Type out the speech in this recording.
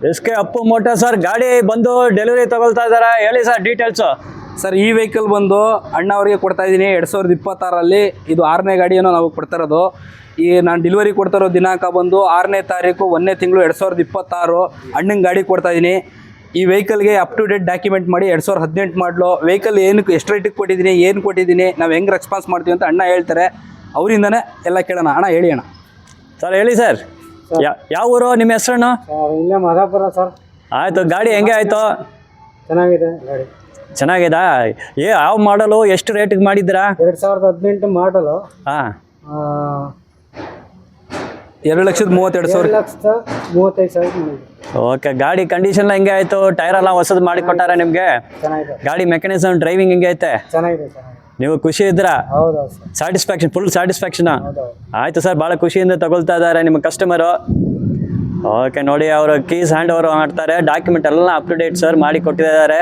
S K Appu motor sir ಗಾಡಿ ಬಂದು delivery ತಗೊಳ್ತಾ ಇದಾರೆ, ಹೇಳಿ ಸರ್ ಡೀಟೇಲ್ಸು. ಸರ್ ಈ ವೆಹಿಕಲ್ ಬಂದು ಅಣ್ಣವರಿಗೆ ಕೊಡ್ತಾ ಇದ್ದೀನಿ 2026 ಇದು 6ನೇ ಗಾಡಿಯನ್ನು ನಾವು ಕೊಡ್ತಾ ಇರೋದು. ಈ ನಾನು ಡೆಲಿವರಿ ಕೊಡ್ತಾ ಇರೋ ದಿನಾಂಕ ಬಂದು 6ನೇ ತಾರೀಕು 1ನೇ ತಿಂಗಳು 2026 ಅಣ್ಣಂಗೆ ಗಾಡಿ ಕೊಡ್ತಾ ಇದ್ದೀನಿ. ಈ ವೆಹಿಕಲ್ಗೆ ಅಪ್ ಟು ಡೇಟ್ ಡಾಕ್ಯುಮೆಂಟ್ ಮಾಡಿ 2018 ಮಾಡಲು ವೆಹಿಕಲ್ ಏನಕ್ಕೆ ಎಷ್ಟು ರೇಟಿಗೆ ಕೊಟ್ಟಿದ್ದೀನಿ, ಏನು ಕೊಟ್ಟಿದ್ದೀನಿ, ನಾವು ಹೆಂಗೆ ರೆಸ್ಪಾನ್ಸ್ ಮಾಡ್ತೀವಿ ಅಂತ ಅಣ್ಣ ಹೇಳ್ತಾರೆ. ಅವರಿಂದನೇ ಎಲ್ಲ ಕೇಳೋಣ. ಅಣ್ಣ ಹೇಳಿ ಅಣ್ಣ. ಸರ್ ಹೇಳಿ ಸರ್, ಯಾವ ಊರು, ನಿಮ್ಮ ಹೆಸರನ್ನು? ಇಲ್ಲೇ ಮಾದಾಪುರ ಸರ್. ಆಯಿತು, ಗಾಡಿ ಹೆಂಗೆ ಆಯಿತು? ಚೆನ್ನಾಗಿದೆ ಗಾಡಿ. ಚೆನ್ನಾಗಿದಾ? ಯಾವ ಮಾಡಲು, ಎಷ್ಟು ರೇಟಿಗೆ ಮಾಡಿದ್ದೀರಾ? 2018 ಮಾಡಲು. ಹಾಂ, 2,32,000. 2,35,000 ಓಕೆ. ಗಾಡಿ ಕಂಡೀಷನ್ ಹೆಂಗೆ ಆಯಿತು? ಟೈರ್ ಎಲ್ಲ ಹೊಸದು ಮಾಡಿ ಕೊಟ್ಟಾರ ನಿಮಗೆ? ಚೆನ್ನಾಗಿದೆ. ಗಾಡಿ ಮೆಕ್ಯಾನಿಸಮ್ ಡ್ರೈವಿಂಗ್ ಹೆಂಗೆ ಐತೆ? ಚೆನ್ನಾಗಿದೆ. ನೀವು ಖುಷಿ ಇದ್ದೀರಾ? ಹೌದಾ ಸರ್? Satisfaction, full ಸ್ಯಾಟಿಸ್ಫ್ಯಾಕ್ಷನಾ? ಹೌದೌದು. ಆಯಿತು ಸರ್, ಭಾಳ ಖುಷಿಯಿಂದ ತಗೊಳ್ತಾ ಇದ್ದಾರೆ ನಿಮ್ಮ ಕಸ್ಟಮರು. ಓಕೆ, ನೋಡಿ ಅವರು ಕೀಸ್ ಹ್ಯಾಂಡ್ ಓವರ್ ಮಾಡ್ತಾರೆ, ಡಾಕ್ಯುಮೆಂಟ್ ಎಲ್ಲ ಅಪ್ ಟು ಡೇಟ್ ಸರ್ ಮಾಡಿ ಕೊಟ್ಟಿದ್ದಾರೆ.